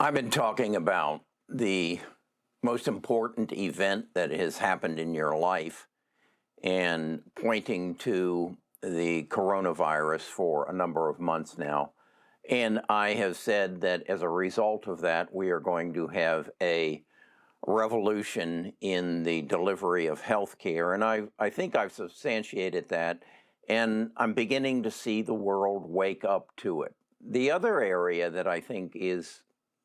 I've been talking about the most important event that has happened in your life and pointing to the coronavirus for a number of months now. And I have said that as a result of that, we are going to have a revolution in the delivery of healthcare. And I think I've substantiated that, and I'm beginning to see the world wake up to it. The other area that I think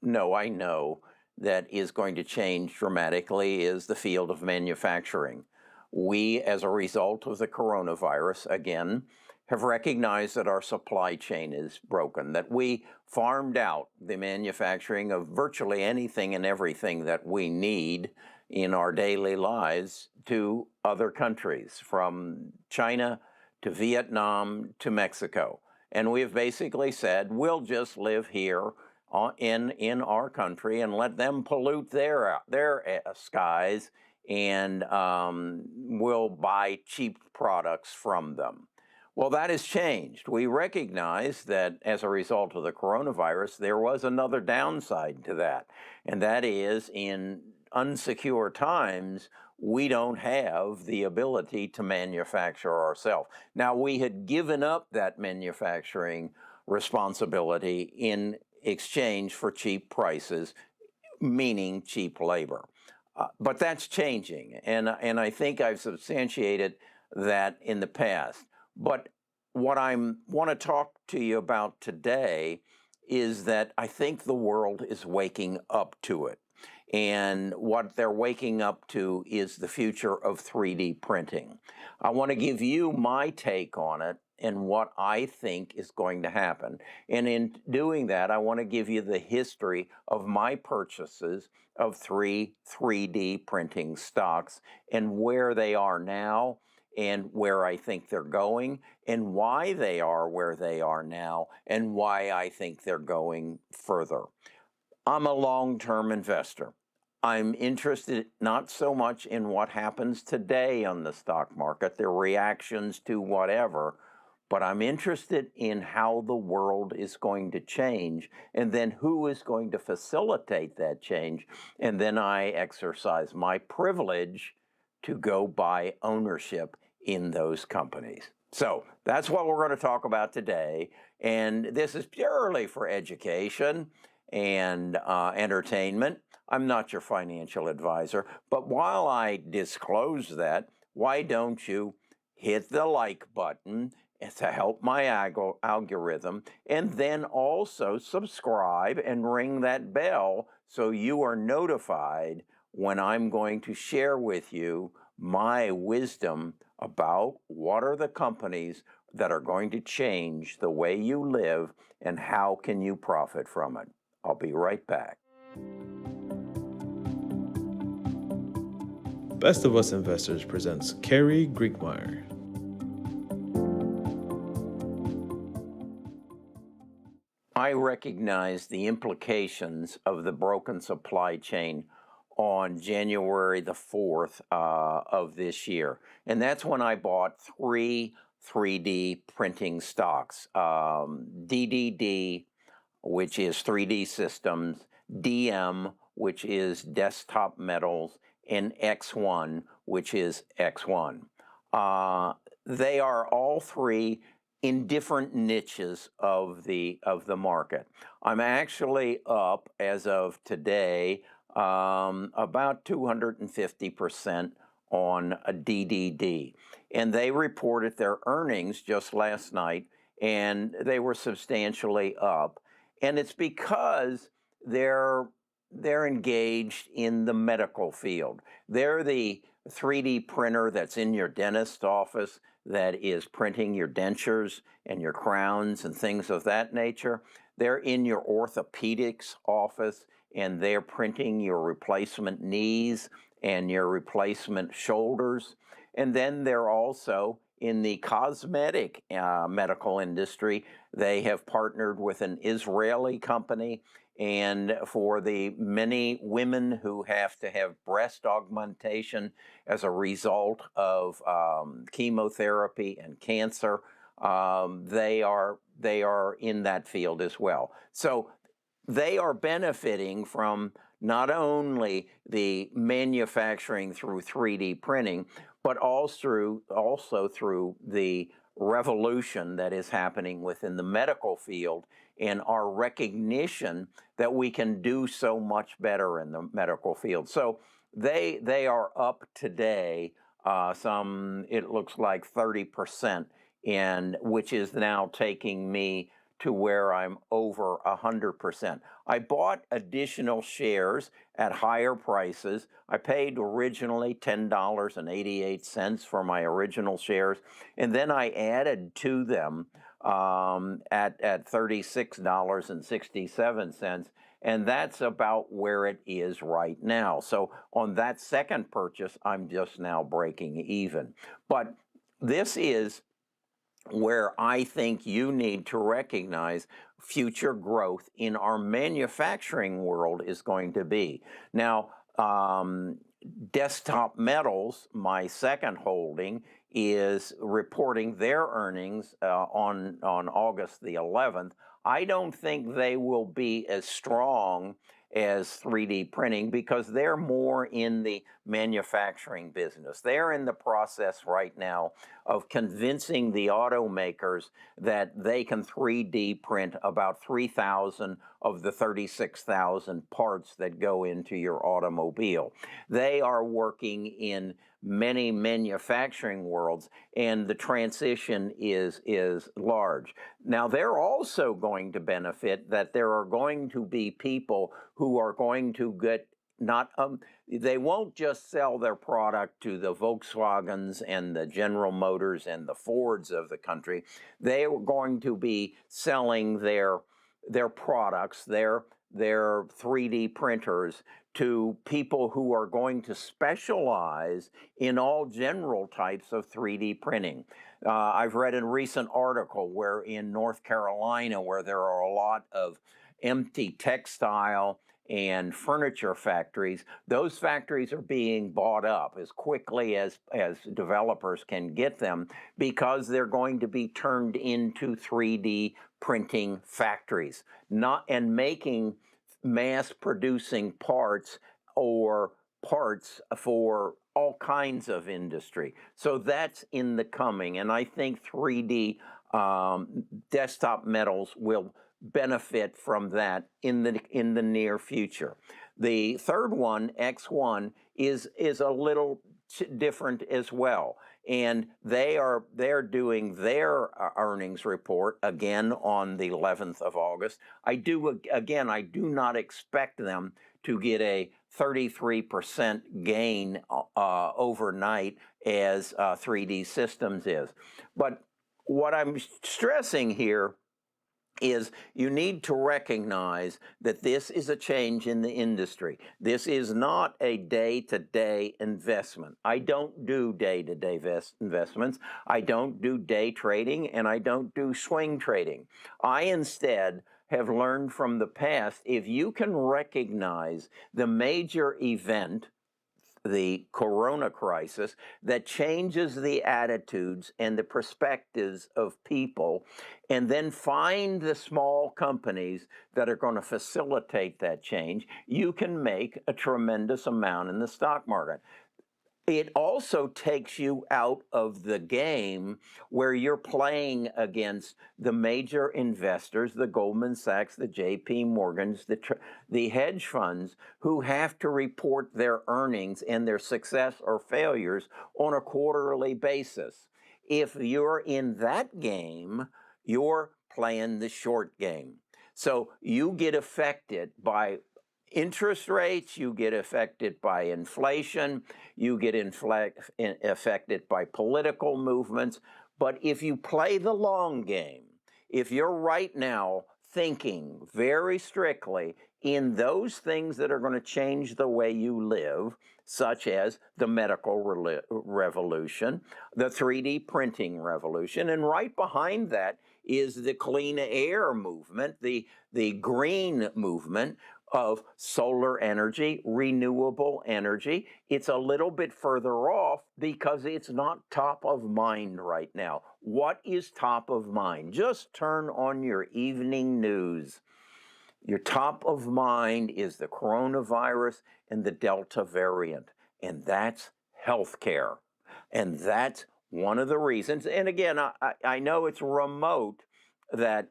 I know that is going to change dramatically is the field of manufacturing. We, as a result of the coronavirus, again, have recognized that our supply chain is broken, that we farmed out the manufacturing of virtually anything and everything that we need in our daily lives to other countries, from China to Vietnam to Mexico. And we've basically said, we'll just live here in our country and let them pollute their skies, and we'll buy cheap products from them. Well, that has changed. We recognize that as a result of the coronavirus, there was another downside to that, and that is in unsecure times, we don't have the ability to manufacture ourselves. Now, we had given up that manufacturing responsibility in exchange for cheap prices, meaning cheap labor. But that's changing, and I think I've substantiated that in the past. But what I want to talk to you about today is that I think the world is waking up to it. And what they're waking up to is the future of 3D printing. I want to give you my take on it and what I think is going to happen. And in doing that, I want to give you the history of my purchases of 3D printing stocks and where they are now and where I think they're going and why they are where they are now and why I think they're going further. I'm a long-term investor. I'm interested not so much in what happens today on the stock market, the reactions to whatever, but I'm interested in how the world is going to change and then who is going to facilitate that change. And then I exercise my privilege to go buy ownership in those companies. So that's what we're going to talk about today. And this is purely for education and entertainment. I'm not your financial advisor, but while I disclose that, why don't you hit the like button to help my algorithm, and then also subscribe and ring that bell so you are notified when I'm going to share with you my wisdom about what are the companies that are going to change the way you live and how can you profit from it. I'll be right back. Best of Us Investors presents Carrie Griegmeyer. I recognize the implications of the broken supply chain on January the 4th of this year. And that's when I bought 3D printing stocks, DDD, which is 3D Systems, DM, which is Desktop Metals, and X1, which is X1. They are all three in different niches of the market. I'm actually up, as of today, about 250% on a DDD. And they reported their earnings just last night, and they were substantially up. And it's because they're engaged in the medical field. They're the 3D printer that's in your dentist's office that is printing your dentures and your crowns and things of that nature. They're in your orthopedics office and they're printing your replacement knees and your replacement shoulders. And then they're also in the cosmetic medical industry. They have partnered with an Israeli company, and for the many women who have to have breast augmentation as a result of chemotherapy and cancer, they are in that field as well. So they are benefiting from not only the manufacturing through 3D printing, but also through the revolution that is happening within the medical field and our recognition that we can do so much better in the medical field. So they are up today, it looks like 30%, and which is now taking me to where I'm over 100%. I bought additional shares at higher prices. I paid originally $10.88 for my original shares, and then I added to them at $36.67, and that's about where it is right now. So on that second purchase, I'm just now breaking even. But this is where I think you need to recognize future growth in our manufacturing world is going to be. Now, Desktop Metals, my second holding, is reporting their earnings on August the 11th. I don't think they will be as strong as 3D printing because they're more in the manufacturing business. They're in the process right now of convincing the automakers that they can 3D print about 3,000 of the 36,000 parts that go into your automobile. They are working in many manufacturing worlds, and the transition is large. Now, they're also going to benefit that there are going to be people who are going to get they won't just sell their product to the Volkswagens and the General Motors and the Fords of the country. They are going to be selling their products, their 3D printers, to people who are going to specialize in all general types of 3D printing. I've read a recent article where in North Carolina, where there are a lot of empty textile and furniture factories, those factories are being bought up as quickly as developers can get them because they're going to be turned into 3D printing factories, and making mass producing parts or parts for all kinds of industry. So that's in the coming, and I think 3D Desktop Metals will benefit from that in the near future. The third one, X1, is a little different as well, and they're doing their earnings report again on the 11th of August. I do not expect them to get a 33% gain overnight as 3D Systems is. But what I'm stressing here is you need to recognize that this is a change in the industry. This is not a day-to-day investment. I don't do day-to-day investments. I don't do day trading, and I don't do swing trading. I instead have learned from the past, if you can recognize the major event, the corona crisis, that changes the attitudes and the perspectives of people, and then find the small companies that are going to facilitate that change, you can make a tremendous amount in the stock market. It also takes you out of the game where you're playing against the major investors, the Goldman Sachs, the JP Morgans, the hedge funds, who have to report their earnings and their success or failures on a quarterly basis. If you're in that game, you're playing the short game. So you get affected by interest rates, you get affected by inflation, you get affected by political movements. But if you play the long game, if you're right now thinking very strictly in those things that are going to change the way you live, such as the medical revolution, the 3D printing revolution, and right behind that is the clean air movement, the green movement of solar energy, renewable energy. It's a little bit further off because it's not top of mind right now. What is top of mind? Just turn on your evening news. Your top of mind is the coronavirus and the Delta variant, and that's healthcare. And that's one of the reasons. And again, I know it's remote that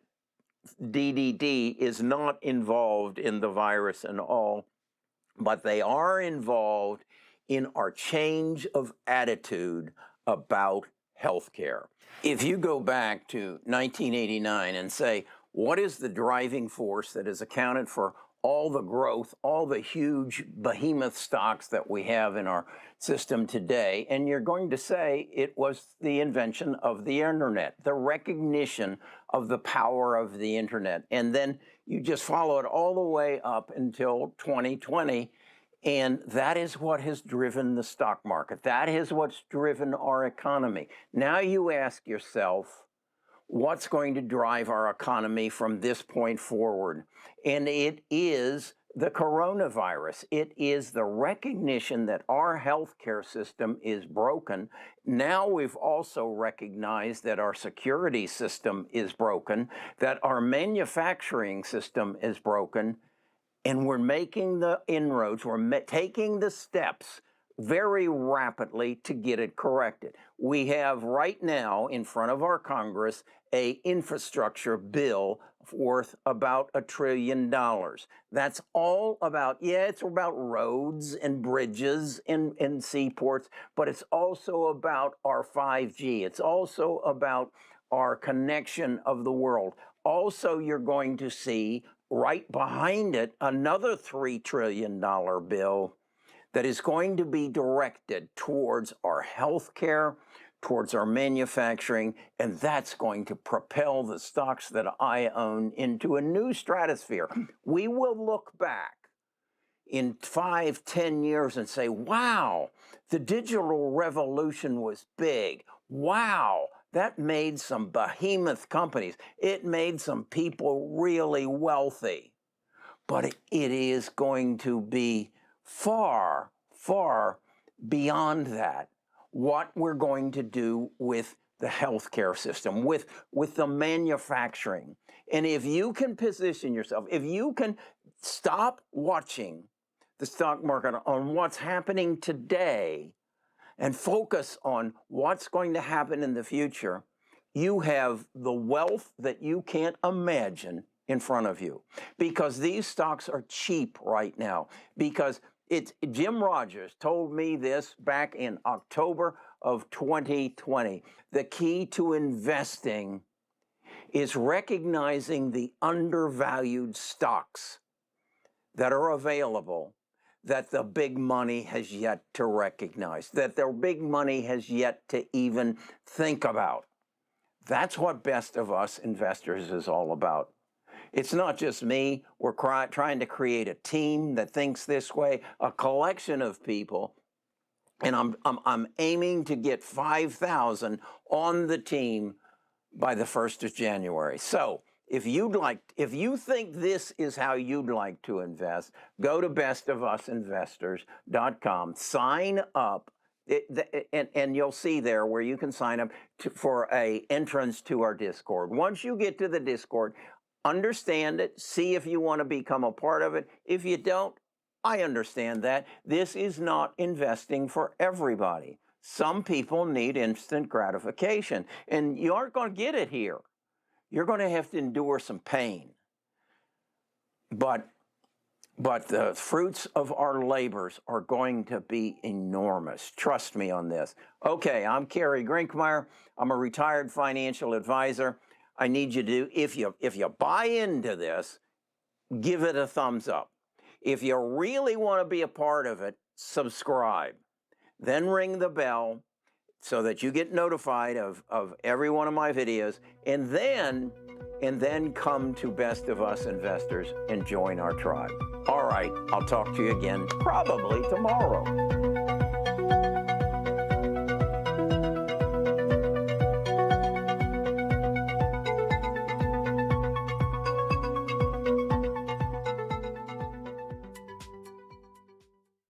DDD is not involved in the virus and all, but they are involved in our change of attitude about healthcare. If you go back to 1989 and say, what is the driving force that has accounted for all the growth, all the huge behemoth stocks that we have in our system today? And you're going to say it was the invention of the internet, the recognition of the power of the internet. And then you just follow it all the way up until 2020. And that is what has driven the stock market. That is what's driven our economy. Now you ask yourself, what's going to drive our economy from this point forward? And it is the coronavirus. It is the recognition that our healthcare system is broken. Now we've also recognized that our security system is broken, that our manufacturing system is broken, and we're making the inroads, we're taking the steps very rapidly to get it corrected. We have right now in front of our Congress a infrastructure bill worth about $1 trillion. That's all about, it's about roads and bridges and seaports, but it's also about our 5G. It's also about our connection of the world. Also, you're going to see right behind it another $3 trillion bill that is going to be directed towards our healthcare, towards our manufacturing, and that's going to propel the stocks that I own into a new stratosphere. We will look back in 5-10 years and say, wow, the digital revolution was big. Wow, that made some behemoth companies. It made some people really wealthy. But it is going to be far, far beyond that, what we're going to do with the healthcare system, with the manufacturing. And if you can position yourself, if you can stop watching the stock market on what's happening today and focus on what's going to happen in the future, you have the wealth that you can't imagine in front of you, because these stocks are cheap right now. Because Jim Rogers told me this back in October of 2020. The key to investing is recognizing the undervalued stocks that are available that the big money has yet to recognize, that the big money has yet to even think about. That's what Best of Us Investors is all about. It's not just me. We're trying to create a team that thinks this way, a collection of people, and I'm aiming to get 5,000 on the team by the 1st of January. So if you think this is how you'd like to invest, go to bestofusinvestors.com, sign up, and you'll see there where you can sign up for an entrance to our Discord. Once you get to the Discord, understand it, see if you want to become a part of it. If you don't, I understand that. This is not investing for everybody. Some people need instant gratification, and you aren't going to get it here. You're going to have to endure some pain. But the fruits of our labors are going to be enormous. Trust me on this. Okay, I'm Kerry Grinkmeyer. I'm a retired financial advisor. I need you to, if you buy into this, give it a thumbs up. If you really want to be a part of it, subscribe. Then ring the bell so that you get notified of every one of my videos, and then come to Best of Us Investors and join our tribe. All right, I'll talk to you again probably tomorrow.